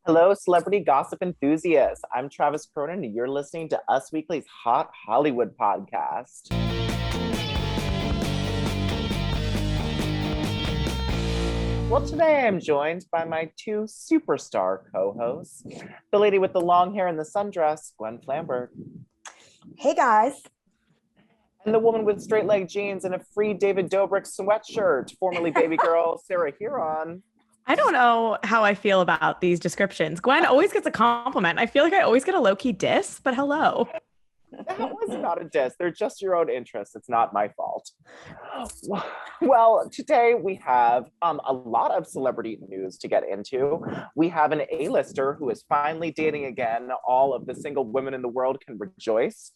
Hello, celebrity gossip enthusiasts. I'm Travis Cronin, and you're listening to Us Weekly's Hot Hollywood podcast. Well, today I'm joined by my two superstar co-hosts, the lady with the long hair and the sundress, Gwen Flambert, Hey guys. and the woman with straight leg jeans and a free David Dobrik sweatshirt, formerly baby girl, Sarah Huron. I don't know how I feel about these descriptions. Gwen always gets a compliment. I feel like I always get a low-key diss, but hello. That was not a diss. They're just your own interests. It's not my fault. Well, today we have a lot of celebrity news to get into. We have an A-lister who is finally dating again. All of the single women in the world can rejoice.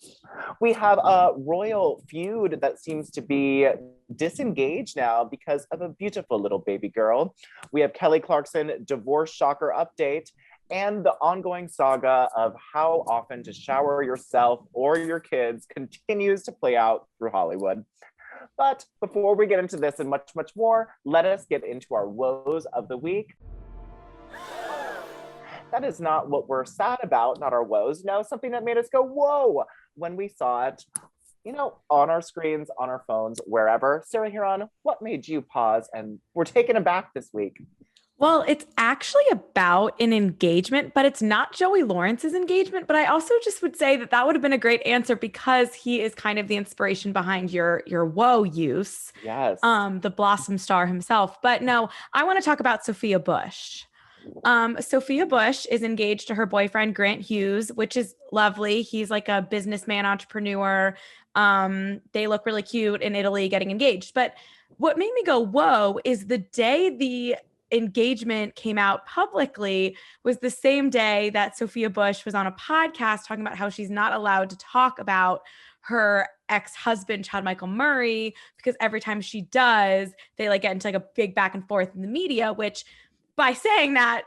We have a royal feud that seems to be disengaged now because of a beautiful little baby girl. We have Kelly Clarkson divorce shocker update, and the ongoing saga of how often to shower yourself or your kids continues to play out through Hollywood. But before we get into this and much, much more, let us get into our woes of the week. That is not what we're sad about, not our woes. No, something that made us go, whoa, when we saw it, on our screens, on our phones, wherever. Sarah Huron, what made you pause and we're taken aback this week? Well, it's actually about an engagement, but it's not Joey Lawrence's engagement. But I also just would say that would have been a great answer because he is kind of the inspiration behind your woe use. Yes. The Blossom star himself. But no, I want to talk about Sophia Bush. Sophia Bush is engaged to her boyfriend, Grant Hughes, which is lovely. He's like a businessman entrepreneur. They look really cute in Italy getting engaged. But what made me go, whoa, is the day the engagement came out publicly was the same day that Sophia Bush was on a podcast talking about how she's not allowed to talk about her ex-husband, Chad Michael Murray, because every time she does, they get into a big back and forth in the media, which by saying that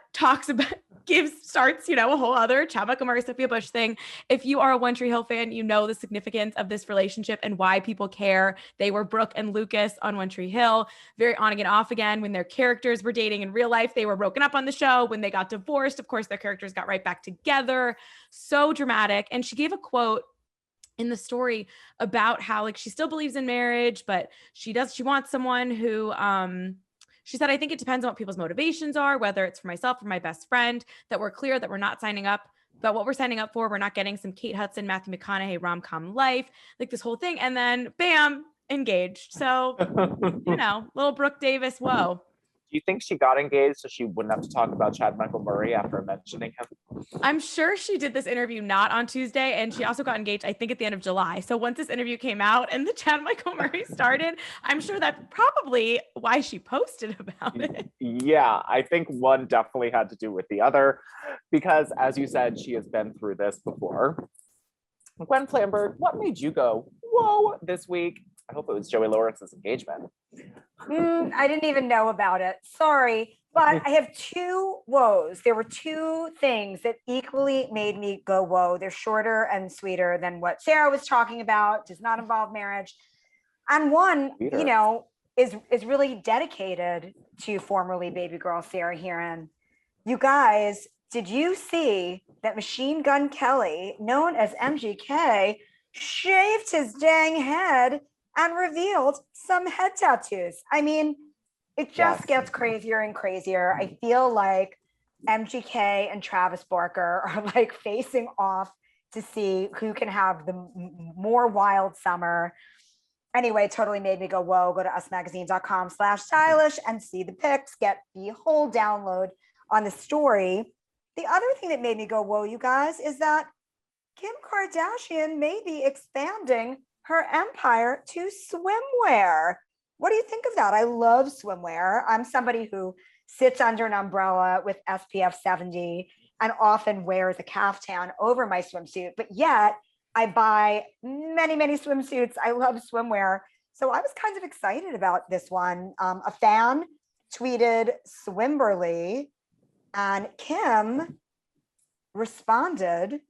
starts, a whole other Chad Michael Murray, Sophia Bush thing. If you are a One Tree Hill fan, you know the significance of this relationship and why people care. They were Brooke and Lucas on One Tree Hill, very on again, off again. When their characters were dating in real life, they were broken up on the show. When they got divorced, of course, their characters got right back together. So dramatic. And she gave a quote in the story about how she still believes in marriage, but she wants someone who, she said, I think it depends on what people's motivations are, whether it's for myself or my best friend, that we're clear that we're not signing up about what we're signing up for. We're not getting some Kate Hudson, Matthew McConaughey rom-com life, this whole thing. And then bam, engaged. So, little Brooke Davis, whoa. Do you think she got engaged so she wouldn't have to talk about Chad Michael Murray after mentioning him? I'm sure she did this interview not on Tuesday, and she also got engaged, I think, at the end of July. So once this interview came out and the Chad Michael Murray started, I'm sure that's probably why she posted about it. Yeah, I think one definitely had to do with the other, because as you said, she has been through this before. Gwen Flambert, what made you go, whoa, this week? I hope it was Joey Lawrence's engagement. I didn't even know about it. Sorry, but I have two woes. There were two things that equally made me go, whoa. They're shorter and sweeter than what Sarah was talking about. Does not involve marriage. And one, is really dedicated to formerly baby girl Sarah Huron. You guys, did you see that Machine Gun Kelly, known as MGK, shaved his dang head and revealed some head tattoos? I mean, it just gets crazier and crazier. I feel like MGK and Travis Barker are facing off to see who can have the more wild summer. Anyway, totally made me go, whoa. Go to usmagazine.com/stylish and see the pics, get the whole download on the story. The other thing that made me go, whoa, you guys, is that Kim Kardashian may be expanding her empire to swimwear. What do you think of that? I love swimwear. I'm somebody who sits under an umbrella with SPF 70 and often wears a caftan over my swimsuit, but yet I buy many, many swimsuits. I love swimwear. So I was kind of excited about this one. A fan tweeted Swimberly and Kim responded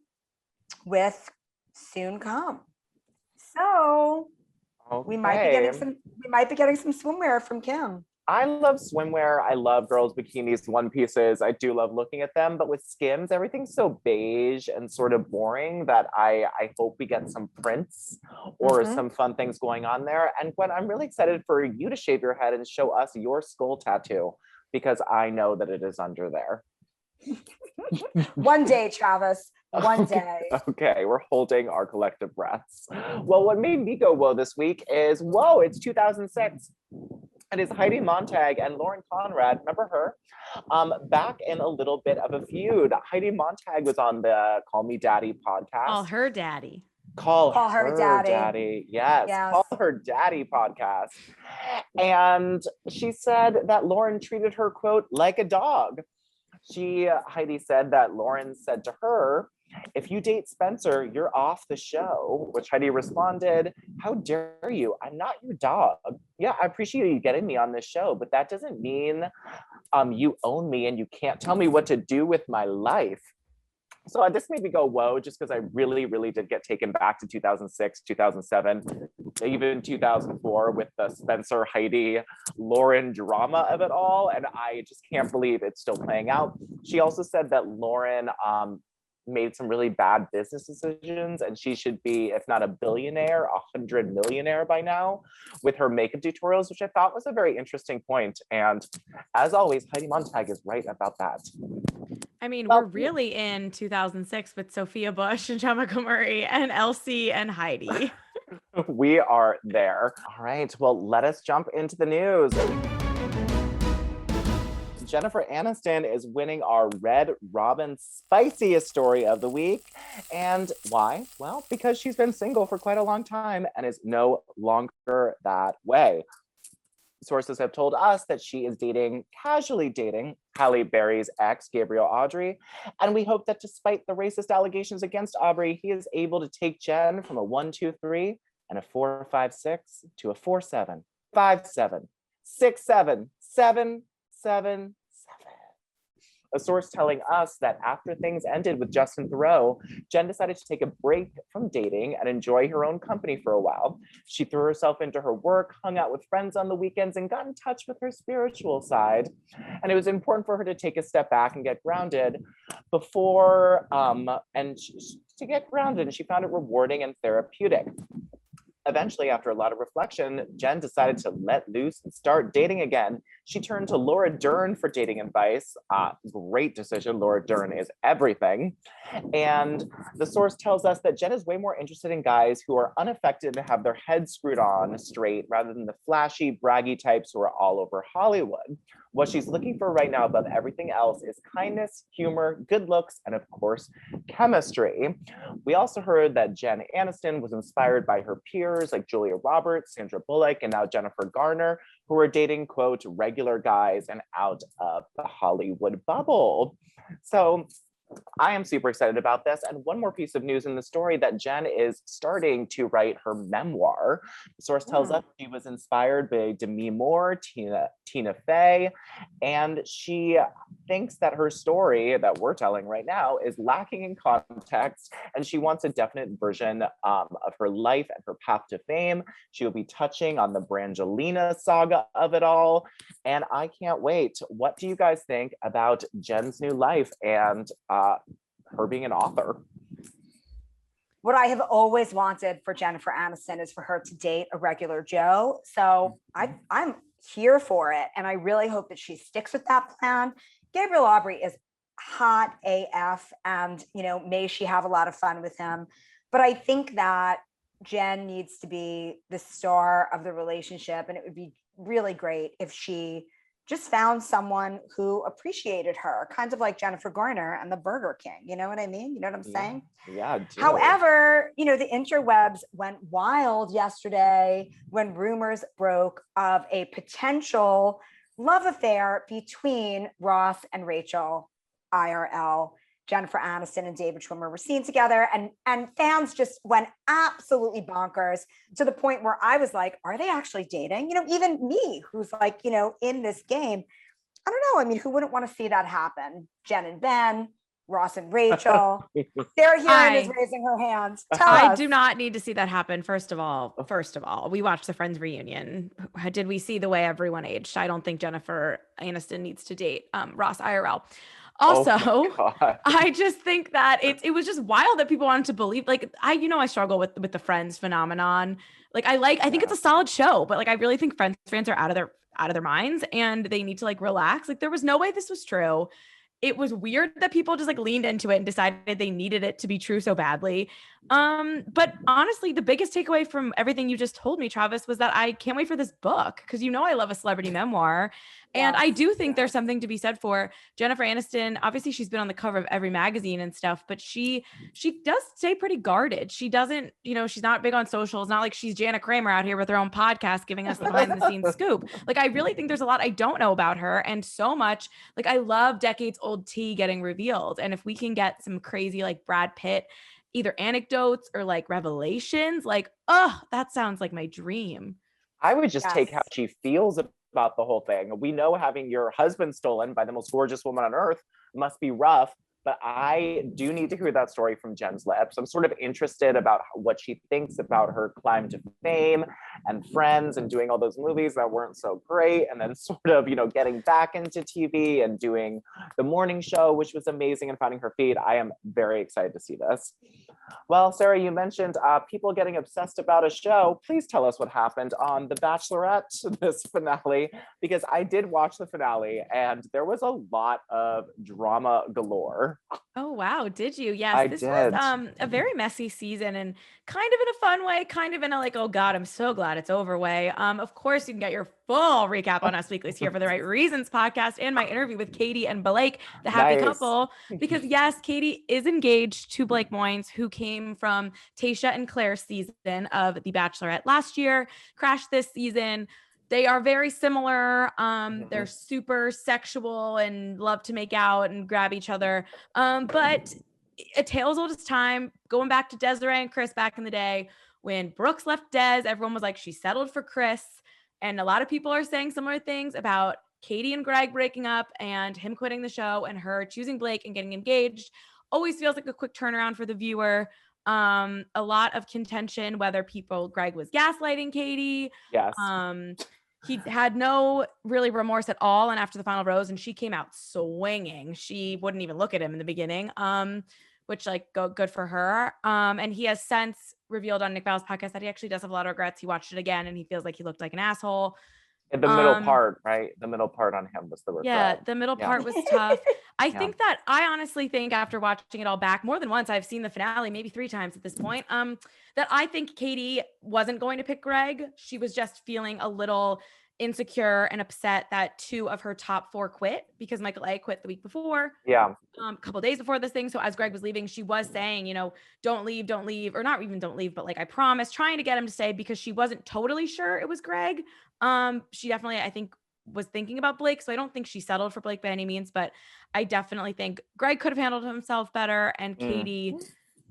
with soon come. So we might be getting some swimwear from Kim. I love swimwear. I love girls' bikinis, one pieces. I do love looking at them. But with Skims, everything's so beige and sort of boring that I hope we get some prints or some fun things going on there. And Gwen, I'm really excited for you to shave your head and show us your skull tattoo because I know that it is under there. One day, Travis. One day. Okay, we're holding our collective breaths. Well, what made me go whoa this week is, whoa, it's 2006. It is Heidi Montag and Lauren Conrad. Remember her? Back in a little bit of a feud. Heidi Montag was on the Call Me Daddy podcast. Call her daddy. Call her daddy. Yes, Call Her Daddy podcast. And she said that Lauren treated her, quote, like a dog. Heidi said that Lauren said to her, if you date Spencer, you're off the show, which Heidi responded, how dare you? I'm not your dog. Yeah, I appreciate you getting me on this show, but that doesn't mean you own me and you can't tell me what to do with my life. So this made me go, whoa, just because I really, really did get taken back to 2006, 2007, even 2004 with the Spencer, Heidi, Lauren drama of it all. And I just can't believe it's still playing out. She also said that Lauren made some really bad business decisions and she should be, if not a billionaire, 100 millionaire by now with her makeup tutorials, which I thought was a very interesting point. And as always, Heidi Montag is right about that. I mean, we're really in 2006 with Sophia Bush and Chemical Murray and Elsie and Heidi. We are there. All right, well, let us jump into the news. Jennifer Aniston is winning our Red Robin spiciest story of the week. And why? Well, because she's been single for quite a long time and is no longer that way. Sources have told us that she is casually dating Halle Berry's ex, Gabriel Audrey. And we hope that despite the racist allegations against Aubrey, he is able to take Jen from a 1-2-3 and a 4-5-6 to a 4-7, 5-7, 6-7, 7-7-7. A source telling us that after things ended with Justin Theroux, Jen decided to take a break from dating and enjoy her own company for a while. She threw herself into her work, hung out with friends on the weekends, and got in touch with her spiritual side. And it was important for her to take a step back and get grounded to get grounded, and she found it rewarding and therapeutic. Eventually, after a lot of reflection, Jen decided to let loose and start dating again. She turned to Laura Dern for dating advice. Great decision. Laura Dern is everything. And the source tells us that Jen is way more interested in guys who are unaffected and have their heads screwed on straight rather than the flashy, braggy types who are all over Hollywood. What she's looking for right now above everything else is kindness, humor, good looks, and of course, chemistry. We also heard that Jen Aniston was inspired by her peers like Julia Roberts, Sandra Bullock, and now Jennifer Garner, who are dating, quote, regular guys and out of the Hollywood bubble. So I am super excited about this. And one more piece of news in the story that Jen is starting to write her memoir. The source tells us she was inspired by Demi Moore, Tina Fey, and she thinks that her story that we're telling right now is lacking in context, and she wants a definite version of her life and her path to fame. She will be touching on the Brangelina saga of it all, and I can't wait. What do you guys think about Jen's new life and her being an author? What I have always wanted for Jennifer Aniston is for her to date a regular Joe. So I'm here for it. And I really hope that she sticks with that plan. Gabriel Audrey is hot AF and, may she have a lot of fun with him. But I think that Jen needs to be the star of the relationship. And it would be really great if she just found someone who appreciated her, kind of like Jennifer Garner and the Burger King. You know what I mean? You know what I'm saying? Yeah. However, the interwebs went wild yesterday when rumors broke of a potential love affair between Ross and Rachel IRL. Jennifer Aniston and David Schwimmer were seen together, and fans just went absolutely bonkers to the point where I was like, are they actually dating? Even me, who's like, in this game, I don't know. I mean, who wouldn't want to see that happen? Jen and Ben, Ross and Rachel. Sarah Heron is raising her hands. Tell us. I do not need to see that happen. First of all, we watched the Friends reunion. Did we see the way everyone aged? I don't think Jennifer Aniston needs to date Ross IRL. Also, I just think that it was just wild that people wanted to believe. Like I struggle with the Friends phenomenon. Like I think it's a solid show, but like I really think Friends fans are out of their minds and they need to like relax. Like there was no way this was true. It was weird that people just like leaned into it and decided they needed it to be true so badly. But honestly, the biggest takeaway from everything you just told me, Travis, was that I can't wait for this book because I love a celebrity memoir. And I do think there's something to be said for Jennifer Aniston. Obviously, she's been on the cover of every magazine and stuff, but she does stay pretty guarded. She doesn't, she's not big on social. It's not like she's Jana Kramer out here with her own podcast giving us the behind the scenes scoop. Like, I really think there's a lot I don't know about her. And so much, like, I love decades old tea getting revealed. And if we can get some crazy, like Brad Pitt, either anecdotes or like revelations, like, oh, that sounds like my dream. I would just take how she feels about the whole thing. We know having your husband stolen by the most gorgeous woman on earth must be rough, but I do need to hear that story from Jen's lips. I'm sort of interested about what she thinks about her climb to fame and Friends and doing all those movies that weren't so great, and then sort of, getting back into TV and doing the morning show, which was amazing, and finding her feet. I am very excited to see this. Well, Sarah, you mentioned people getting obsessed about a show. Please tell us what happened on The Bachelorette, this finale, because I did watch the finale and there was a lot of drama galore. Oh, wow. Did you? Yes. This was a very messy season and kind of in a fun way, kind of in a like, oh God, I'm so glad it's over way. Of course, you can get your full recap on Us Weekly's Here for the Right Reasons podcast and my interview with Katie and Blake, the happy couple, because yes, Katie is engaged to Blake Moynes, who came from Tayshia and Claire's season of The Bachelorette last year, crashed this season. They are very similar. They're super sexual and love to make out and grab each other. But a tale as old as time, going back to Desiree and Chris back in the day, when Brooks left Des, everyone was like, she settled for Chris. And a lot of people are saying similar things about Katie and Greg breaking up and him quitting the show and her choosing Blake and getting engaged. Always feels like a quick turnaround for the viewer. A lot of contention, whether Greg was gaslighting Katie. Yes. He had no really remorse at all. And after the final rose, and she came out swinging. She wouldn't even look at him in the beginning, which like good for her. And he has since revealed on Nick Val's podcast that he actually does have a lot of regrets. He watched it again and he feels like he looked like an asshole. The middle part, right? The middle part on him was the regret. Yeah, the middle part was tough. I think that I honestly think after watching it all back more than once, I've seen the finale maybe 3 times at this point, that I think Katie wasn't going to pick Greg. She was just feeling a little insecure and upset that 2 of her top 4 quit because Michael A quit the week before. Yeah. A couple days before this thing. So as Greg was leaving, she was saying, don't leave, or not even don't leave, but like, I promise, trying to get him to stay because she wasn't totally sure it was Greg. She definitely, I think, was thinking about Blake. So I don't think she settled for Blake by any means, but I definitely think Greg could have handled himself better. And Katie,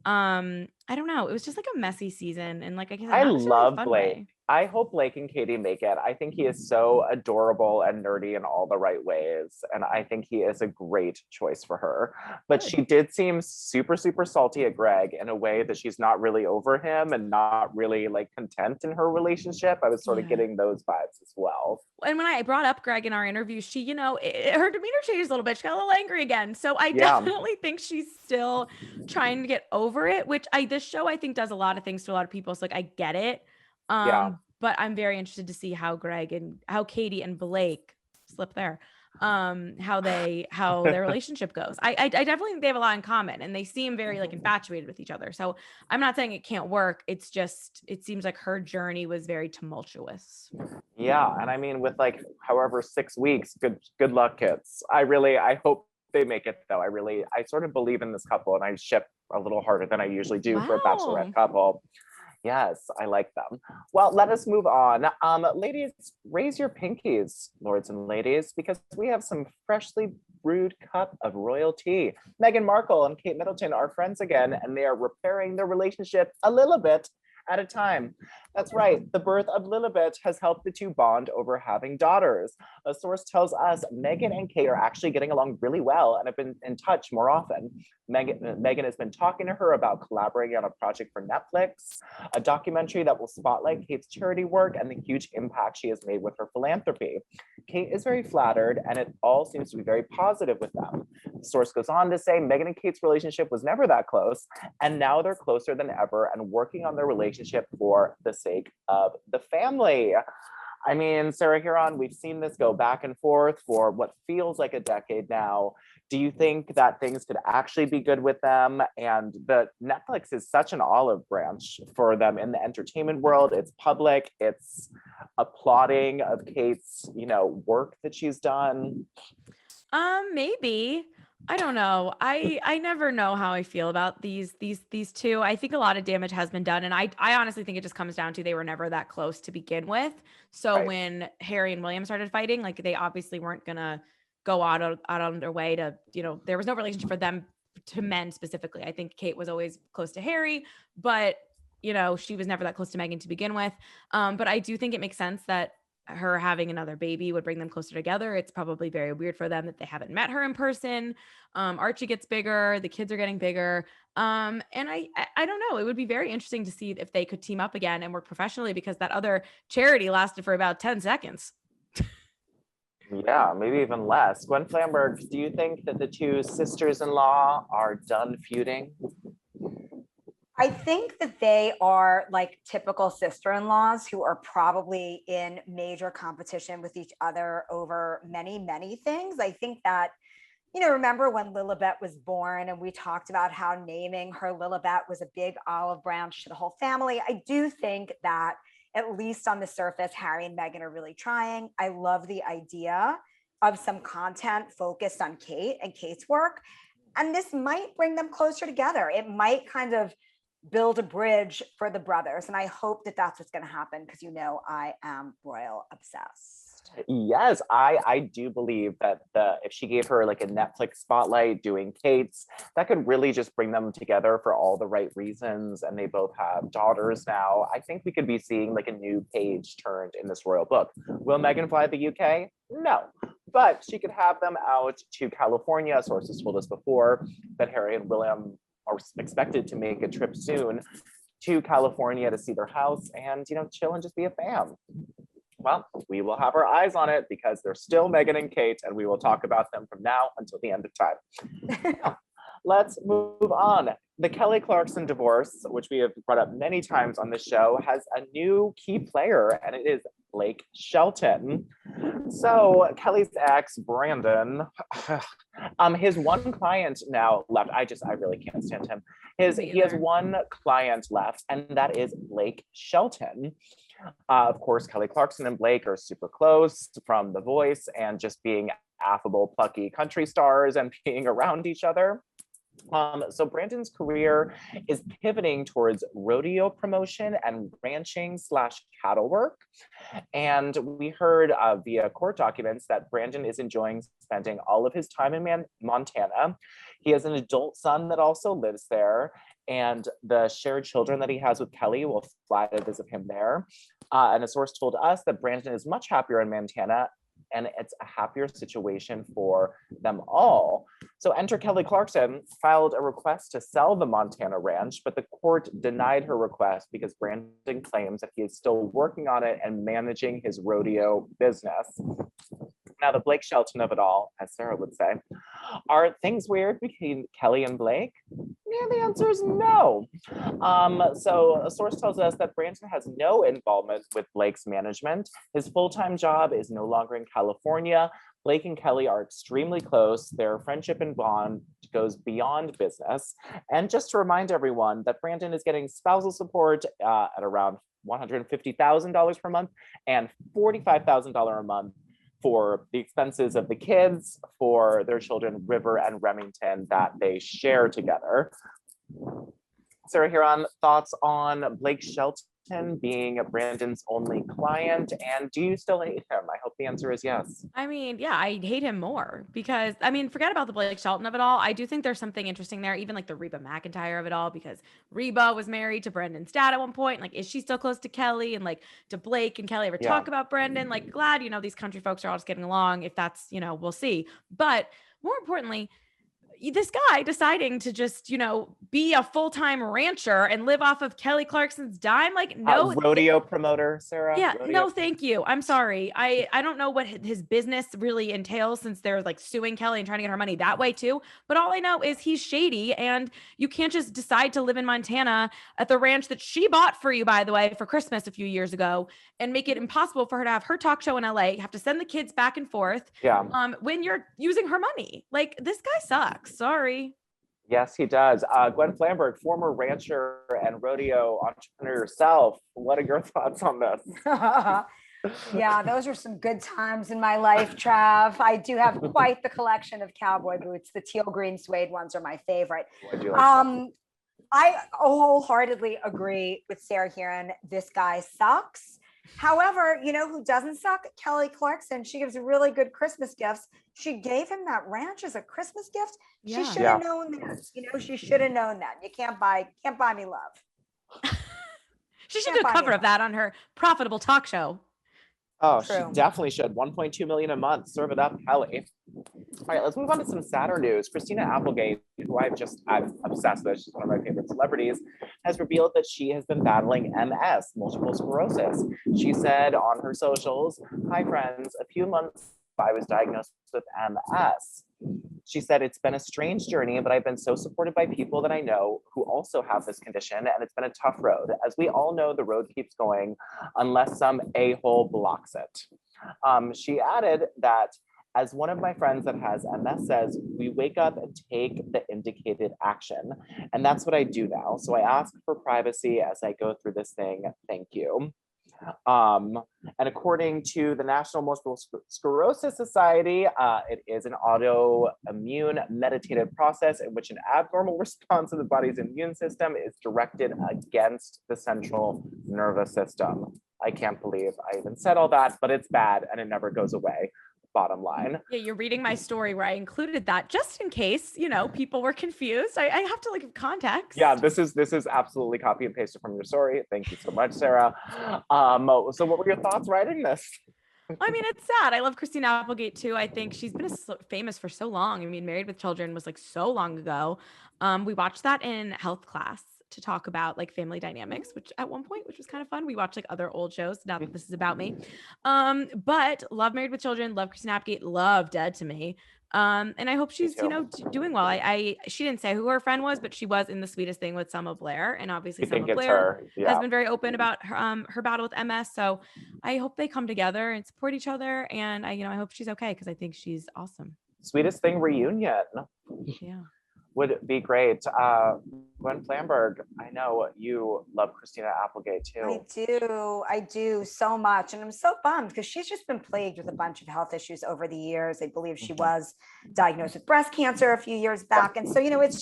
I don't know. It was just like a messy season. And like, I love Blake. Way. I hope Blake and Katie make it. I think he is so adorable and nerdy in all the right ways. And I think he is a great choice for her. But she did seem super, super salty at Greg in a way that she's not really over him and not really like content in her relationship. I was sort of getting those vibes as well. And when I brought up Greg in our interview, she, her demeanor changed a little bit. She got a little angry again. So I definitely think she's still trying to get over it, which this show I think does a lot of things to a lot of people. So like, I get it. But I'm very interested to see how Katie and Blake slip there, how their relationship goes. I definitely think they have a lot in common and they seem very like infatuated with each other. So I'm not saying it can't work. It's just, it seems like her journey was very tumultuous. Yeah. And I mean, with like, however, 6 weeks, good luck, kids. I hope they make it though. I sort of believe in this couple and I ship a little harder than I usually do for a Bachelorette couple. Yes, I like them. Well, let us move on. Ladies, raise your pinkies, lords and ladies, because we have some freshly brewed cup of royal tea. Meghan Markle and Kate Middleton are friends again, and they are repairing their relationship a little bit at a time. That's right. The birth of Lilibet has helped the two bond over having daughters. A source tells us Meghan and Kate are actually getting along really well and have been in touch more often. Meghan has been talking to her about collaborating on a project for Netflix, a documentary that will spotlight Kate's charity work and the huge impact she has made with her philanthropy. Kate is very flattered, and it all seems to be very positive with them. The source goes on to say Meghan and Kate's relationship was never that close, and now they're closer than ever and working on their relationship for the sake of the family. I mean, Sarah Huron, we've seen this go back and forth for what feels like a decade now. Do you think that things could actually be good with them? And the Netflix is such an olive branch for them in the entertainment world. It's public, it's applauding of Kate's, work that she's done. Maybe. I don't know. I never know how I feel about these two. I think a lot of damage has been done, and I honestly think it just comes down to they were never that close to begin with. So Right. when Harry and William started fighting, like they obviously weren't gonna go out on their way to, there was no relationship for them to men specifically. I think Kate was always close to Harry, but she was never that close to Meghan to begin with. But I do think it makes sense that her having another baby would bring them closer together. It's probably very weird for them that they haven't met her in person. Archie gets bigger, the kids are getting bigger. And I don't know. It would be very interesting to see if they could team up again and work professionally, because that other charity lasted for about 10 seconds. Yeah, maybe even less. Gwen Flamberg, do you think that the two sisters-in-law are done feuding? I think that they are like typical sister-in-laws who are probably in major competition with each other over many, many things. I think that, remember when Lilibet was born and we talked about how naming her Lilibet was a big olive branch to the whole family. I do think that at least on the surface, Harry and Meghan are really trying. I love the idea of some content focused on Kate and Kate's work. And this might bring them closer together. It might kind of build a bridge for the brothers. And I hope that that's what's going to happen, because I am royal obsessed. Yes, I do believe that if she gave her like a Netflix spotlight doing Kate's, that could really just bring them together for all the right reasons. And they both have daughters now. I think we could be seeing like a new page turned in this royal book. Will Meghan fly to the UK? No, but she could have them out to California. Sources told us before that Harry and William are expected to make a trip soon to California to see their house and, chill and just be a fam. Well, we will have our eyes on it because they're still Meghan and Kate, and we will talk about them from now until the end of time. Now, let's move on. The Kelly Clarkson divorce, which we have brought up many times on the show, has a new key player, and it is Blake Shelton. So Kelly's ex, Brandon, his one client now left. I really can't stand him. He has one client left, and that is Blake Shelton. Of course, Kelly Clarkson and Blake are super close from The Voice and just being affable, plucky country stars and being around each other. So Brandon's career is pivoting towards rodeo promotion and ranching/cattle work. And we heard via court documents that Brandon is enjoying spending all of his time in Montana. He has an adult son that also lives there. And the shared children that he has with Kelly will fly to visit him there. And a source told us that Brandon is much happier in Montana, and it's a happier situation for them all. So enter Kelly Clarkson filed a request to sell the Montana ranch, but the court denied her request because Brandon claims that he is still working on it and managing his rodeo business. Now, the Blake Shelton of it all, as Sarah would say, are things weird between Kelly and Blake? Yeah, the answer is no. So a source tells us that Brandon has no involvement with Blake's management. His full-time job is no longer in California. Blake and Kelly are extremely close. Their friendship and bond goes beyond business. And just to remind everyone that Brandon is getting spousal support at around $150,000 per month and $45,000 a month for the expenses of the kids, for their children, River and Remington, that they share together. Sarah Huron, thoughts on Blake Shelton Clarkson being Brandon's only client? And do you still hate him? I hope the answer is yes. I mean, yeah, I hate him more because, I mean, forget about the Blake Shelton of it all. I do think there's something interesting there, even like the Reba McEntire of it all, because Reba was married to Brendan's dad at one point. Like, is she still close to Kelly? And like, do Blake and Kelly ever talk about Brendan? Like, glad, these country folks are all just getting along. If that's, we'll see. But more importantly, this guy deciding to just, be a full-time rancher and live off of Kelly Clarkson's dime, like, no. Rodeo promoter, Sarah? Yeah, rodeo. no, thank you. I'm sorry. I don't know what his business really entails, since they're like suing Kelly and trying to get her money that way too. But all I know is he's shady, and you can't just decide to live in Montana at the ranch that she bought for you, by the way, for Christmas a few years ago, and make it impossible for her to have her talk show in LA. You have to send the kids back and forth. Yeah. When you're using her money. Like, this guy sucks. Sorry. Yes, he does. Gwen Flamberg, former rancher and rodeo entrepreneur yourself. What are your thoughts on this? Yeah, those are some good times in my life, Trav. I do have quite the collection of cowboy boots. The teal green suede ones are my favorite. I wholeheartedly agree with Sarah Heron. This guy sucks. However, who doesn't suck? Kelly Clarkson. She gives really good Christmas gifts. She gave him that ranch as a Christmas gift. Yeah. She should have known that. She should have known that. You can't buy me love. She should do a cover of that on her profitable talk show. Oh, true. She definitely should. 1.2 million a month. Serve it up, Kelly. All right, let's move on to some sadder news. Christina Applegate, who I'm obsessed with, she's one of my favorite celebrities, has revealed that she has been battling MS, multiple sclerosis. She said on her socials, "Hi friends, a few months I was diagnosed with MS. She said, it's been a strange journey, but I've been so supported by people that I know who also have this condition, and it's been a tough road. As we all know, the road keeps going unless some a-hole blocks it." She added that, as one of my friends that has MS says, we wake up and take the indicated action. And that's what I do now. So I ask for privacy as I go through this thing. Thank you. And according to the National Multiple Sclerosis Society, it is an autoimmune meditative process in which an abnormal response of the body's immune system is directed against the central nervous system. I can't believe I even said all that, but it's bad and it never goes away. Bottom line. Yeah, you're reading my story where I included that just in case, people were confused. I have to give context. Yeah, this is absolutely copy and pasted from your story. Thank you so much, Sarah. So what were your thoughts writing this? I mean, it's sad. I love Christina Applegate too. I think she's been famous for so long. I mean, Married with Children was so long ago. We watched that in health class to talk about family dynamics, which was kind of fun. We watched other old shows. Not that this is about me. But love Married with Children, love Christina Applegate, love Dead to Me. And I hope she's, doing well. She didn't say who her friend was, but she was in The Sweetest Thing with Selma Blair. And obviously Selma Blair has been very open about her battle with MS. So I hope they come together and support each other. And I hope she's okay, because I think she's awesome. Sweetest Thing reunion. Yeah. Would be great. Gwen Flamberg, I know you love Christina Applegate too. I do so much. And I'm so bummed because she's just been plagued with a bunch of health issues over the years. I believe she was diagnosed with breast cancer a few years back. And so, it's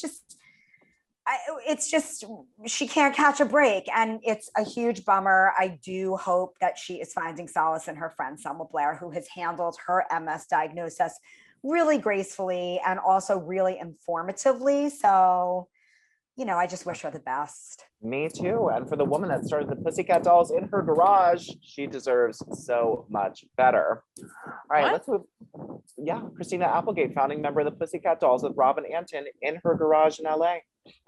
just, she can't catch a break. And it's a huge bummer. I do hope that she is finding solace in her friend, Selma Blair, who has handled her MS diagnosis really gracefully and also really informatively. So, I just wish her the best. Me too. And for the woman that started the Pussycat Dolls in her garage, she deserves so much better. All right, let's move. Yeah, Christina Applegate, founding member of the Pussycat Dolls with Robin Anton in her garage in LA.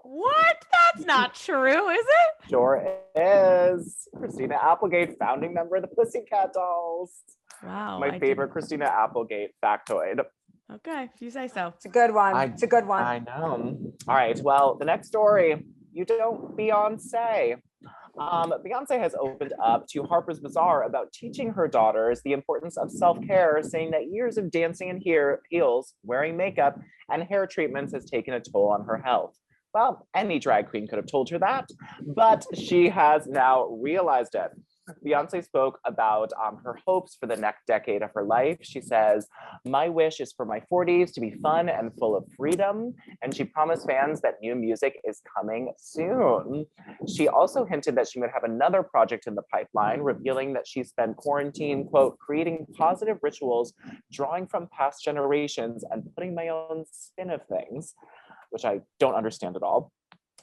What? That's not true, is it? Sure is. Christina Applegate, founding member of the Pussycat Dolls. Wow. My favorite Christina Applegate factoid. Okay, if you say so. It's a good one. It's a good one. I know. All right. Well, the next story, Beyonce. Beyonce has opened up to Harper's Bazaar about teaching her daughters the importance of self-care, saying that years of dancing in heels, wearing makeup, and hair treatments has taken a toll on her health. Well, any drag queen could have told her that, but she has now realized it. Beyonce spoke about her hopes for the next decade of her life. She says, "My wish is for my 40s to be fun and full of freedom." And she promised fans that new music is coming soon. She also hinted that she would have another project in the pipeline, revealing that she spent quarantine, quote, "creating positive rituals, drawing from past generations, and putting my own spin of things," which I don't understand at all.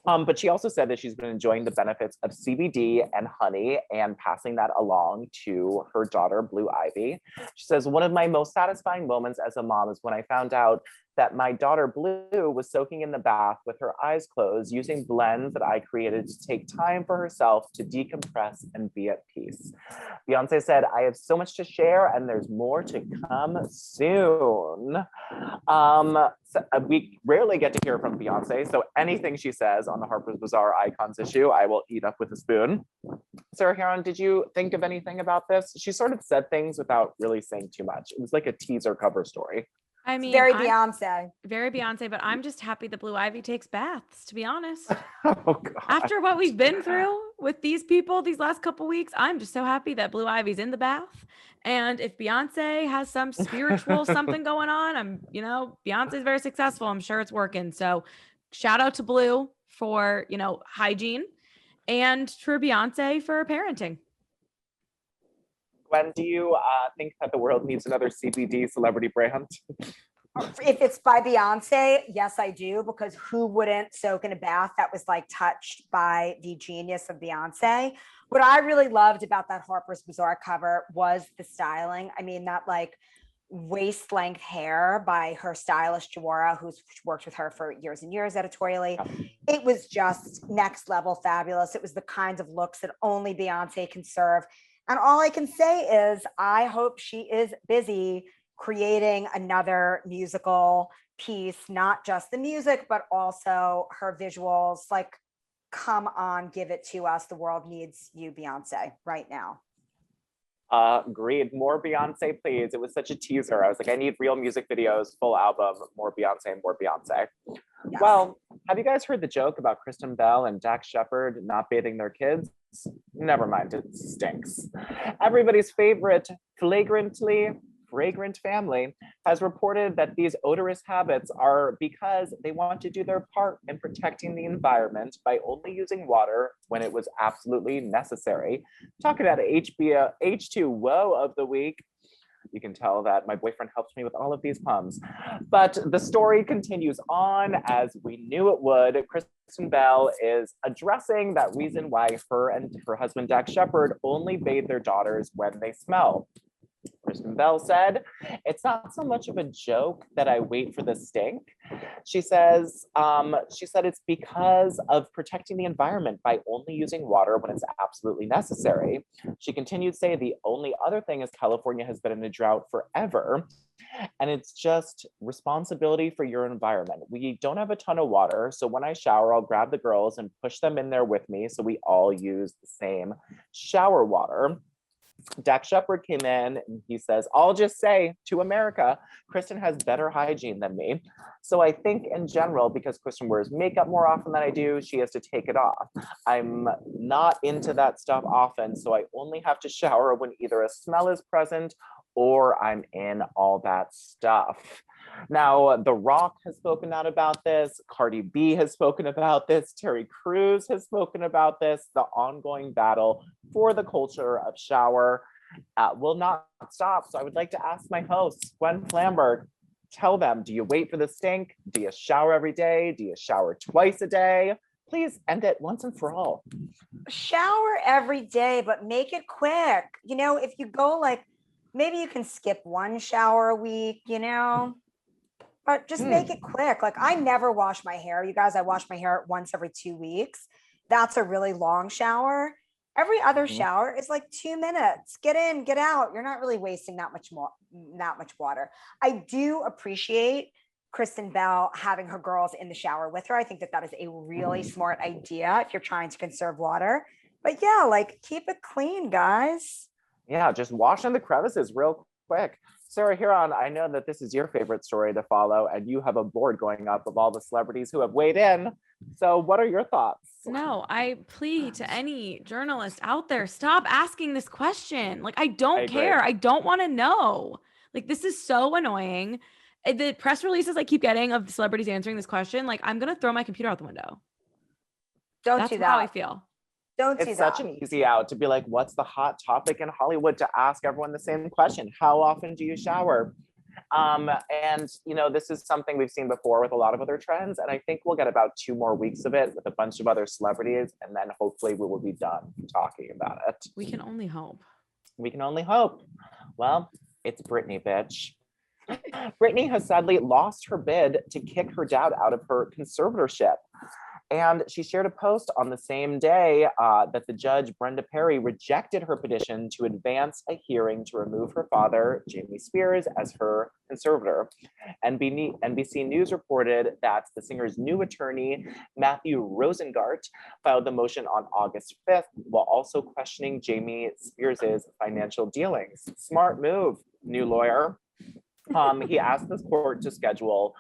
But she also said that she's been enjoying the benefits of CBD and honey and passing that along to her daughter, Blue Ivy. She says, "One of my most satisfying moments as a mom is when I found out that my daughter Blue was soaking in the bath with her eyes closed, using blends that I created to take time for herself to decompress and be at peace." Beyonce said, "I have so much to share and there's more to come soon." We rarely get to hear from Beyonce, so anything she says on the Harper's Bazaar Icons issue, I will eat up with a spoon. Sarah Heron, did you think of anything about this? She sort of said things without really saying too much. It was like a teaser cover story. I mean, Very Beyonce. Very Beyonce, but I'm just happy that Blue Ivy takes baths, to be honest. Oh, God. After what we've been through with these people these last couple weeks, I'm just so happy that Blue Ivy's in the bath. And if Beyonce has some spiritual something going on, Beyonce's very successful. I'm sure it's working. So shout out to Blue for, hygiene, and for Beyonce for parenting. Gwen, do you think that the world needs another CBD celebrity brand? If it's by Beyonce, yes, I do, because who wouldn't soak in a bath that was like touched by the genius of Beyonce? What I really loved about that Harper's Bazaar cover was the styling. I mean, that like waist length hair by her stylist, Chopra, who's worked with her for years and years editorially. It was just next level fabulous. It was the kinds of looks that only Beyonce can serve. And all I can say is I hope she is busy creating another musical piece, not just the music, but also her visuals. Like, come on, give it to us. The world needs you, Beyonce, right now. Agreed. More Beyonce, please. It was such a teaser. I was like, I need real music videos, full album, more Beyonce, more Beyonce. Yes. Well, have you guys heard the joke about Kristen Bell and Shepard not bathing their kids? Never mind, it stinks. Everybody's favorite fragrant family has reported that these odorous habits are because they want to do their part in protecting the environment by only using water when it was absolutely necessary. Talking about H2O of the week. You can tell that my boyfriend helps me with all of these puns. But the story continues on as we knew it would. Kristen Bell is addressing that reason why her and her husband, Dax Shepard, only bathe their daughters when they smell. Kristen Bell said, "It's not so much of a joke that I wait for the stink." She said it's because of protecting the environment by only using water when it's absolutely necessary. She continued to say the only other thing is California has been in a drought forever. And it's just responsibility for your environment. We don't have a ton of water. So when I shower, I'll grab the girls and push them in there with me so we all use the same shower water. Dax Shepard came in and he says, "I'll just say to America, Kristen has better hygiene than me. So I think in general, because Kristen wears makeup more often than I do, she has to take it off. I'm not into that stuff often, so I only have to shower when either a smell is present or I'm in all that stuff." Now, The Rock has spoken out about this. Cardi B has spoken about this. Terry Crews has spoken about this. The ongoing battle for the culture of shower will not stop. So I would like to ask my host, Gwen Flamberg, tell them, do you wait for the stink? Do you shower every day? Do you shower twice a day? Please end it once and for all. Shower every day, but make it quick. If you go maybe you can skip one shower a week, but just make it quick. Like, I never wash my hair. You guys, I wash my hair once every 2 weeks. That's a really long shower. Every other shower is like 2 minutes. Get in, get out. You're not really wasting that much water. I do appreciate Kristen Bell having her girls in the shower with her. I think that is a really smart idea if you're trying to conserve water. But yeah, keep it clean, guys. Yeah, just wash in the crevices real quick. Sarah Huron, I know that this is your favorite story to follow, and you have a board going up of all the celebrities who have weighed in. So what are your thoughts? No, I plead to any journalist out there, stop asking this question. Like, I don't care. I don't want to know. Like, this is so annoying. The press releases I keep getting of celebrities answering this question, like, I'm going to throw my computer out the window. Don't do that. That's how I feel. Don't do that. It's such an easy out to be like, what's the hot topic in Hollywood, to ask everyone the same question. How often do you shower? And you know, this is something we've seen before with a lot of other trends. And I think we'll get about 2 more weeks of it with a bunch of other celebrities. And then hopefully we will be done talking about it. We can only hope. We can only hope. Well, it's Britney, bitch. Britney has sadly lost her bid to kick her dad out of her conservatorship. And she shared a post on the same day that the judge, Brenda Perry, rejected her petition to advance a hearing to remove her father, Jamie Spears, as her conservator. NBC News reported that the singer's new attorney, Matthew Rosengart, filed the motion on August 5th, while also questioning Jamie Spears's financial dealings. Smart move, new lawyer. He asked this court to schedule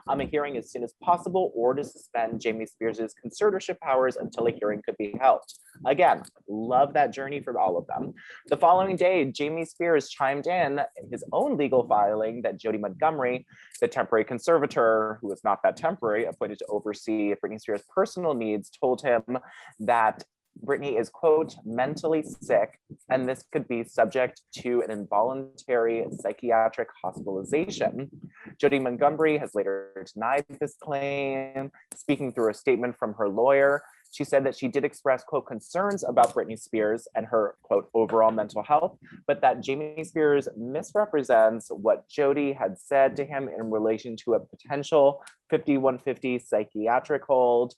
a hearing as soon as possible, or to suspend Jamie Spears's conservatorship powers until a hearing could be held. Again, love that journey for all of them. The following day, Jamie Spears chimed in his own legal filing that Jody Montgomery, the temporary conservator, who is not that temporary, appointed to oversee Britney Spears' personal needs, told him that Britney is, quote, mentally sick, and this could be subject to an involuntary psychiatric hospitalization. Jody Montgomery has later denied this claim. Speaking through a statement from her lawyer, she said that she did express, quote, concerns about Britney Spears and her, quote, overall mental health, but that Jamie Spears misrepresents what Jody had said to him in relation to a potential 5150 psychiatric hold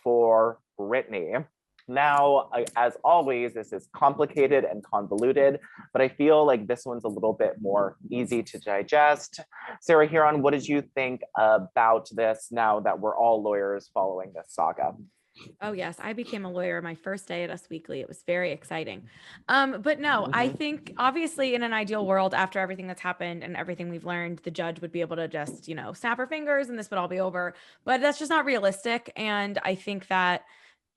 for Britney. Now, as always, this is complicated and convoluted, but I feel like this one's a little bit more easy to digest. Sarah Huron, what did you think about this now that we're all lawyers following this saga? Oh, yes. I became a lawyer my first day at Us Weekly. It was very exciting. But no, I think obviously in an ideal world, after everything that's happened and everything we've learned, the judge would be able to just, snap her fingers and this would all be over. But that's just not realistic. And I think that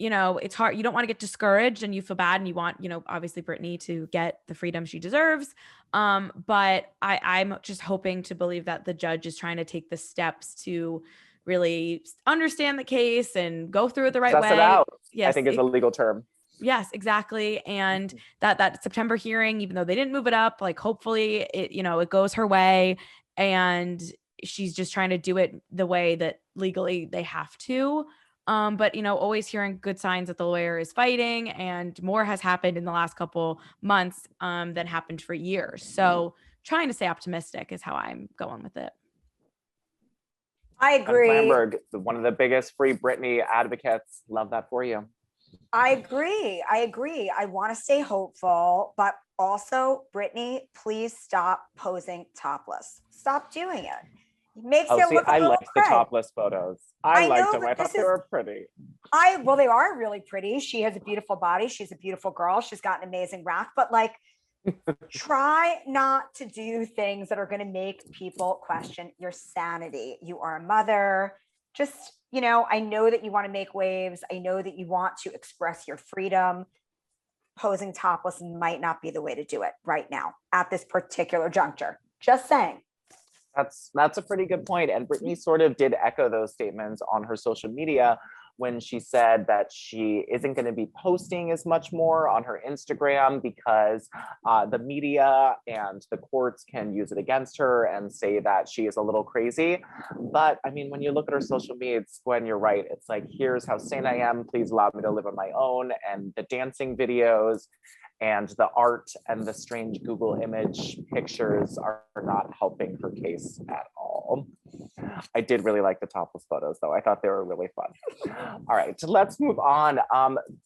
it's hard. You don't want to get discouraged and you feel bad and you want, obviously Britney to get the freedom she deserves. But I'm just hoping to believe that the judge is trying to take the steps to really understand the case and go through it the right way. Suss it out, yes, I think is a legal term. Yes, exactly. And that September hearing, even though they didn't move it up, like hopefully it goes her way and she's just trying to do it the way that legally they have to. But always hearing good signs that the lawyer is fighting, and more has happened in the last couple months than happened for years. So trying to stay optimistic is how I'm going with it. I agree. Lamberg, one of the biggest free Britney advocates. Love that for you. I agree. I want to stay hopeful, but also, Britney, please stop posing topless. Stop doing it. It makes it look a I little liked the topless photos. I liked them. I thought they were pretty. Well, they are really pretty. She has a beautiful body. She's a beautiful girl. She's got an amazing rack, but like, try not to do things that are going to make people question your sanity. You are a mother. Just, I know that you want to make waves. I know that you want to express your freedom. Posing topless might not be the way to do it right now at this particular juncture. Just saying. That's a pretty good point. And Britney sort of did echo those statements on her social media when she said that she isn't going to be posting as much more on her Instagram because the media and the courts can use it against her and say that she is a little crazy. But I mean, when you look at her social media, Gwen, you're right. It's like, here's how sane I am. Please allow me to live on my own. And the dancing videos and the art and the strange Google image pictures are not helping her case at all. I did really like the topless photos, though. I thought they were really fun. All right, let's move on.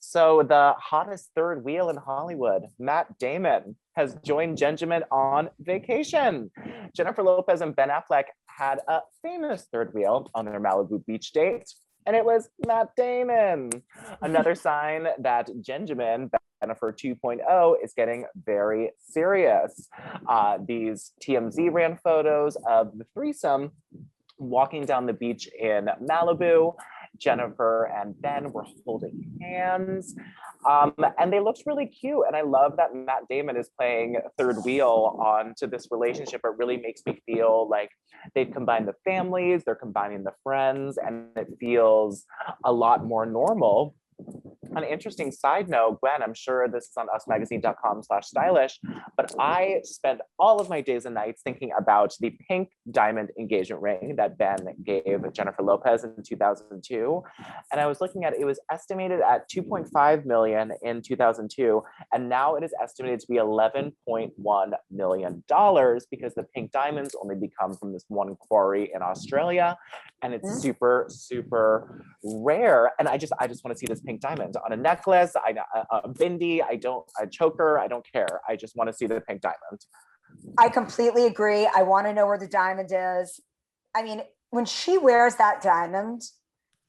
So the hottest third wheel in Hollywood, Matt Damon, has joined Benjamin on vacation. Jennifer Lopez and Ben Affleck had a famous third wheel on their Malibu beach date, and it was Matt Damon. Another sign that Benjamin, Jennifer 2.0, is getting very serious. These TMZ ran photos of the threesome walking down the beach in Malibu, Jennifer and Ben were holding hands. And they looked really cute. And I love that Matt Damon is playing third wheel onto this relationship. It really makes me feel like they've combined the families, they're combining the friends, and it feels a lot more normal. An interesting side note, Gwen, I'm sure this is on usmagazine.com/stylish, but I spent all of my days and nights thinking about the pink diamond engagement ring that Ben gave Jennifer Lopez in 2002. And I was looking at it was estimated at 2.5 million in 2002, and now it is estimated to be $11.1 million because the pink diamonds only become from this one quarry in Australia, and it's super, super rare. And I just want to see this pink diamond on a necklace, a bindi, a choker, I don't care. I just want to see the pink diamond. I completely agree. I want to know where the diamond is. I mean, when she wears that diamond,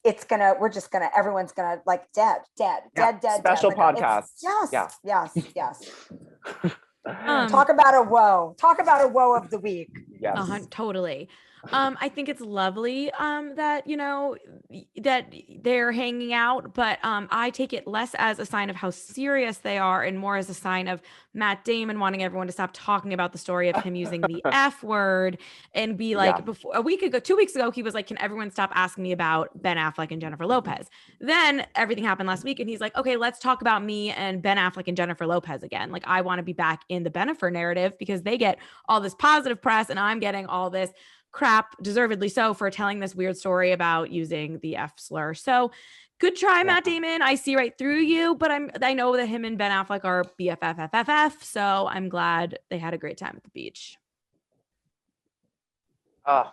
everyone's gonna like dead. Special Like, podcast. Yes. Talk about a woe. Talk about a woe of the week. Yes. Totally. I think it's lovely that, that they're hanging out, but I take it less as a sign of how serious they are and more as a sign of Matt Damon wanting everyone to stop talking about the story of him using the F word and be like, before 2 weeks ago, he was like, can everyone stop asking me about Ben Affleck and Jennifer Lopez? Then everything happened last week and he's like, okay, let's talk about me and Ben Affleck and Jennifer Lopez again. Like, I want to be back in the Bennifer narrative because they get all this positive press and I'm getting all this crap, deservedly so, for telling this weird story about using the F slur. So good try, Matt Damon. I see right through you, but I know that him and Ben Affleck are BFFFFF, so I'm glad they had a great time at the beach.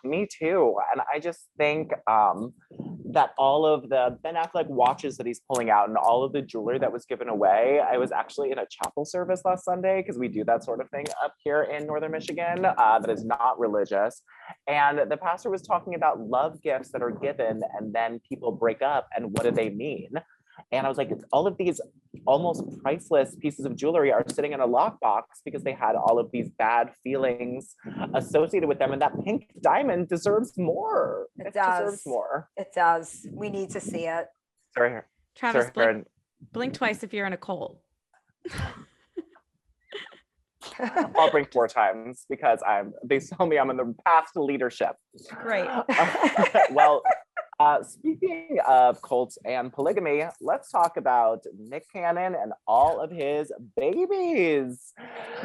Me too. And I just think that all of the Ben Affleck watches that he's pulling out and all of the jewelry that was given away, I was actually in a chapel service last Sunday because we do that sort of thing up here in Northern Michigan that is not religious. And the pastor was talking about love gifts that are given and then people break up and what do they mean? And I was like, all of these almost priceless pieces of jewelry are sitting in a lockbox because they had all of these bad feelings associated with them. And that pink diamond deserves more. It does. Deserves more. It does. We need to see it. Sorry, Travis, blink twice if you're in a cold. I'll blink 4 times because they tell me I'm in the path to leadership. Great. Well, speaking of cults and polygamy, let's talk about Nick Cannon and all of his babies.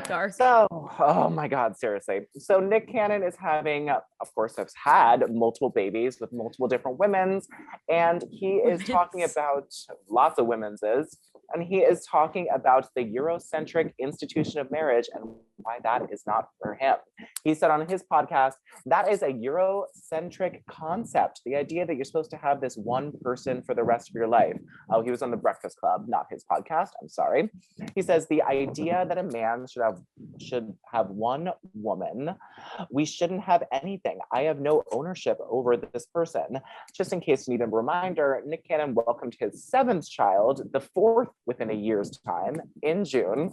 Dark. So, oh my God, seriously. So Nick Cannon is having, of course, has had multiple babies with multiple different women's, and he is talking about lots of women's and he is talking about the Eurocentric institution of marriage and why that is not for him. He said on his podcast, that is a Eurocentric concept. The idea that you're supposed to have this one person for the rest of your life. Oh, he was on the Breakfast Club, not his podcast. I'm sorry. He says the idea that a man should have one woman. We shouldn't have anything. I have no ownership over this person. Just in case you need a reminder, Nick Cannon welcomed his 7th child, the 4th within a year's time, in June,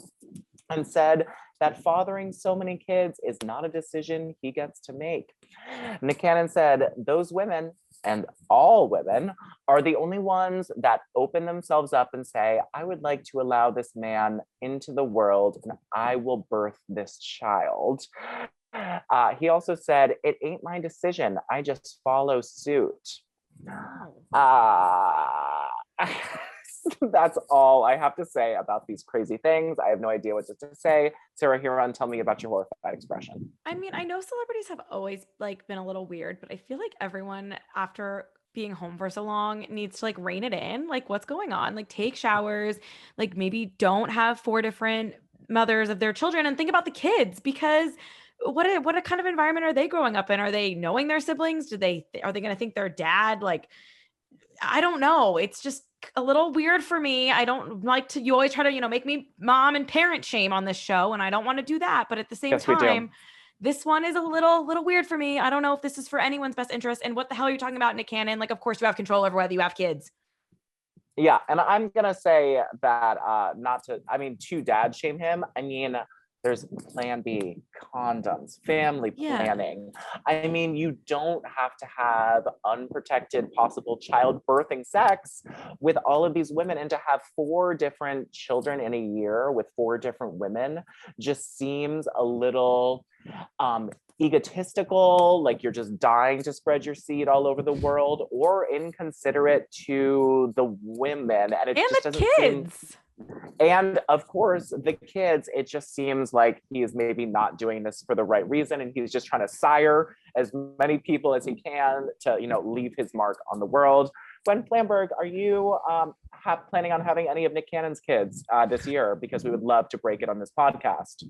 and said that fathering so many kids is not a decision he gets to make. Nick Cannon said those women, and all women, are the only ones that open themselves up and say, I would like to allow this man into the world and I will birth this child. He also said, it ain't my decision. I just follow suit. That's all I have to say about these crazy things. I have no idea what to say. Sarah Huron, tell me about your horrified expression. I mean, I know celebrities have always been a little weird, but I feel like everyone after being home for so long needs to rein it in. What's going on? Take showers, maybe don't have 4 different mothers of their children and think about the kids, because what a kind of environment are they growing up in? Are they knowing their siblings? Are they going to think their dad? I don't know. It's just a little weird for me. I don't like to, you always try to, make me mom and parent shame on this show. And I don't want to do that. But at the same time, this one is a little weird for me. I don't know if this is for anyone's best interest. And what the hell are you talking about, Nick Cannon? Of course you have control over whether you have kids. Yeah. And I'm going to say that, to dad shame him. There's plan B, condoms, family planning. I mean, you don't have to have unprotected possible childbirthing sex with all of these women, and to have 4 different children in a year with 4 different women just seems a little egotistical, like you're just dying to spread your seed all over the world, or inconsiderate to the women. And it just doesn't kids. And of course, the kids, it just seems like he is maybe not doing this for the right reason. And he's just trying to sire as many people as he can to, you know, leave his mark on the world. Gwen Flamberg, are you planning on having any of Nick Cannon's kids this year? Because we would love to break it on this podcast.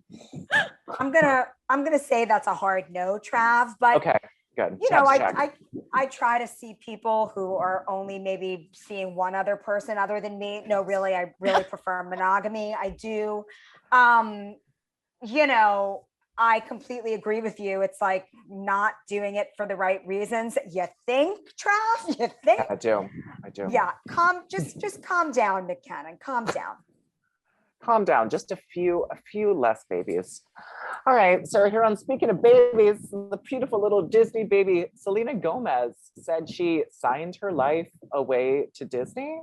I'm gonna say that's a hard no, Trav. But okay, good. You know, I try to see people who are only maybe seeing one other person other than me. No, really, I really prefer monogamy. I do. You know, I completely agree with you. It's like not doing it for the right reasons. You think, Trav? You think? I do. Yeah, just calm down, Nick Cannon. Calm down. Calm down. Just a few less babies. All right. So here on speaking of babies, the beautiful little Disney baby Selena Gomez said she signed her life away to Disney.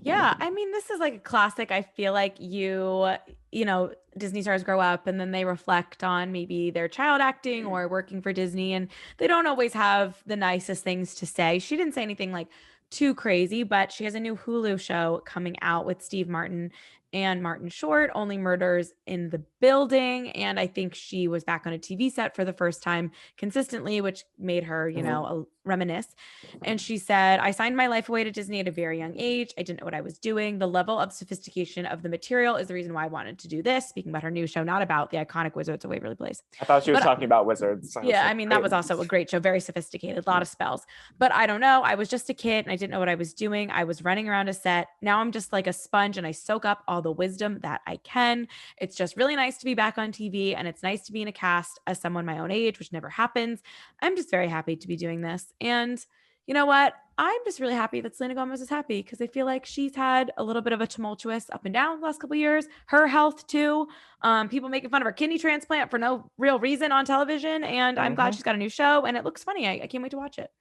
Yeah, I mean, this is like a classic. I feel like you know, Disney stars grow up and then they reflect on maybe their child acting or working for Disney, and they don't always have the nicest things to say. She didn't say anything like too crazy, but she has a new Hulu show coming out with Steve Martin and Martin Short, Only Murders in the Building. And I think she was back on a TV set for the first time consistently, which made her, you know, reminisce. And she said, I signed my life away to Disney at a very young age. I didn't know what I was doing. The level of sophistication of the material is the reason why I wanted to do this. Speaking about her new show, not about the iconic Wizards of Waverly Place. I thought she was talking about Wizards. Yeah, I mean, that was also a great show. Very sophisticated, a lot of spells. But I don't know. I was just a kid and I didn't know what I was doing. I was running around a set. Now I'm just like a sponge and I soak up all the wisdom that I can. It's just really nice to be back on TV, and it's nice to be in a cast as someone my own age, which never happens. I'm just very happy to be doing this. And you know what? I'm just really happy that Selena Gomez is happy, because I feel like she's had a little bit of a tumultuous up and down the last couple of years. Her health too. People making fun of her kidney transplant for no real reason on television. And I'm glad she's got a new show and it looks funny. I can't wait to watch it.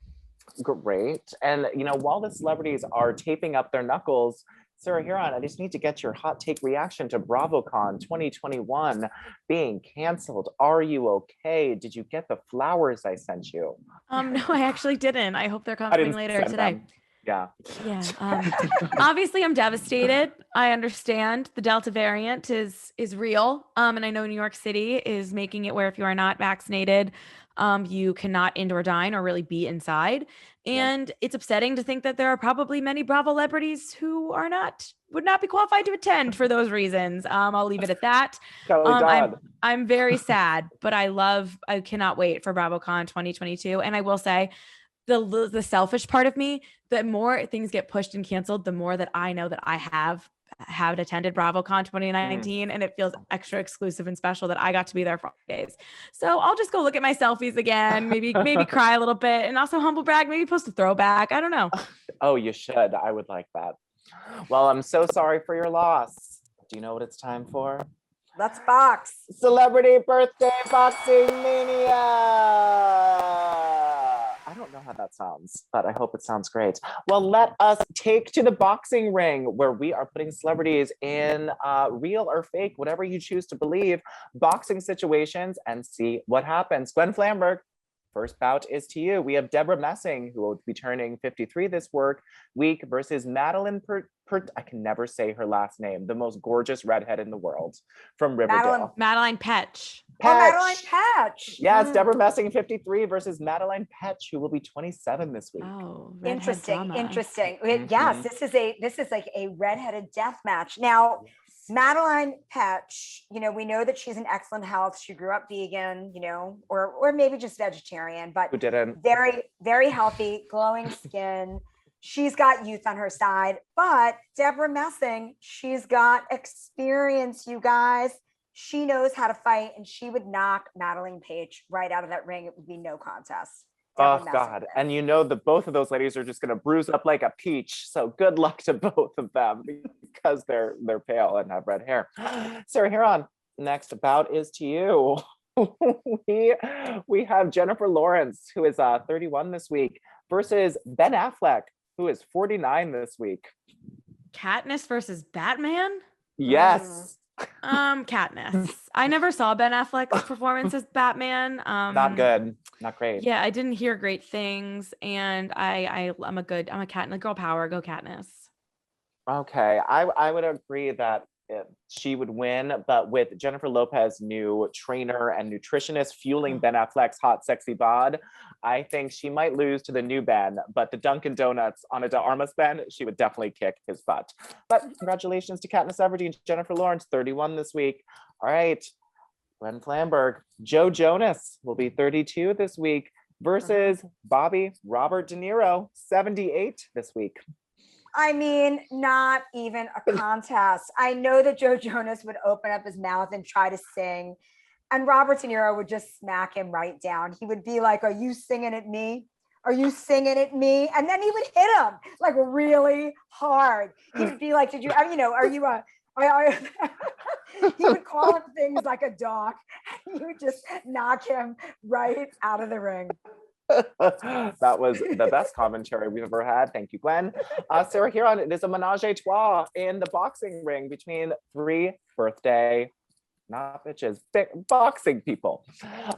Great. And, you know, while the celebrities are taping up their knuckles, Sarah Huron, I just need to get your hot take reaction to Bravocon 2021 being canceled. Are you okay? Did you get the flowers I sent you? No, I actually didn't. I hope they're coming later today. Yeah. Obviously, I'm devastated. I understand the Delta variant is real. And I know New York City is making it where if you are not vaccinated, you cannot indoor dine or really be inside. And it's upsetting to think that there are probably many Bravo celebrities who would not be qualified to attend for those reasons. I'll leave it at that. I'm very sad, but I cannot wait for Bravocon 2022. And I will say, the selfish part of me, the more things get pushed and canceled, the more that I know that I have attended Bravocon 2019, and it feels extra exclusive and special that I got to be there for days. So I'll just go look at my selfies again, maybe cry a little bit, and also humble brag, maybe post a throwback. I don't know. Oh, you should. I would like that. Well, I'm so sorry for your loss. Do you know what it's time for? Let's box. Celebrity Birthday Boxing Mania. I don't know how that sounds, but I hope it sounds great. Well, let us take to the boxing ring, where we are putting celebrities in real or fake, whatever you choose to believe, boxing situations, and see what happens. Gwen Flamberg, first bout is to you. We have Deborah Messing, who will be turning 53 this week, versus Madeline I can never say her last name, the most gorgeous redhead in the world from Riverdale. Madeline Petch. Madeline Petch. Yes, Deborah Messing, 53, versus Madeline Petch, who will be 27 this week. Oh, interesting. Yes, this is like a redheaded death match. Now, Madeline Petch, you know, we know that she's in excellent health. She grew up vegan, you know, or maybe just vegetarian, but who didn't? Very, very healthy, glowing skin. She's got youth on her side, but Deborah Messing, she's got experience, you guys. She knows how to fight, and she would knock Madeline Petch right out of that ring. It would be no contest. Oh, God. And you know that both of those ladies are just going to bruise up like a peach. So good luck to both of them, because they're pale and have red hair. Sarah Huron, next bout is to you. we have Jennifer Lawrence, who is 31 this week, versus Ben Affleck, who is 49 this week. Katniss versus Batman? Yes. Katniss. I never saw Ben Affleck's performance as Batman. Not good. Not great. Yeah, I didn't hear great things, and I'm a Katniss girl power. Go Katniss. Okay, I would agree that she would win, but with Jennifer Lopez's new trainer and nutritionist fueling Ben Affleck's hot, sexy bod, I think she might lose to the new Ben, but the Dunkin' Donuts Ana de Armas Ben, she would definitely kick his butt. But congratulations to Katniss Everdeen, Jennifer Lawrence, 31 this week. All right, Glenn Flamberg. Joe Jonas will be 32 this week versus Bobby Robert De Niro, 78 this week. I mean, not even a contest. I know that Joe Jonas would open up his mouth and try to sing, and Robert De Niro would just smack him right down. He would be like, "Are you singing at me? Are you singing at me?" And then he would hit him like really hard. He would be like, "Did you, are you a..." He would call him things like a dog. And he would just knock him right out of the ring. That was the best commentary we've ever had. Thank you, Gwen. Sarah Huron, it is a menage a trois in the boxing ring between three birthday, not bitches, boxing people.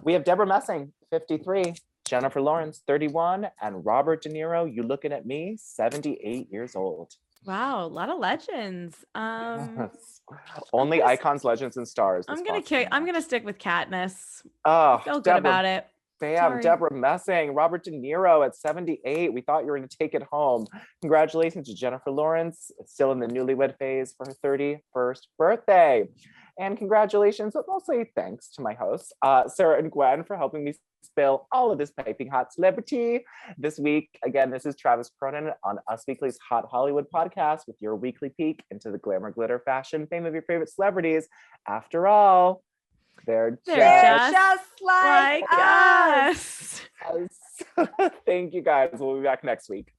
We have Deborah Messing, 53, Jennifer Lawrence, 31, and Robert De Niro, you looking at me, 78 years old. Wow, a lot of legends. Only icons, legends, and stars. I'm gonna stick with Katniss. Oh, I feel good about it. Bam, Sorry. Deborah Messing, Robert De Niro at 78. We thought you were going to take it home. Congratulations to Jennifer Lawrence, still in the newlywed phase for her 31st birthday. And congratulations, but mostly thanks to my hosts, Sarah and Gwen, for helping me spill all of this piping hot celebrity. This week, again, this is Travis Cronin on Us Weekly's Hot Hollywood podcast with your weekly peek into the glamour, glitter, fashion, fame of your favorite celebrities. After all, they're just like us. Thank you guys. We'll be back next week.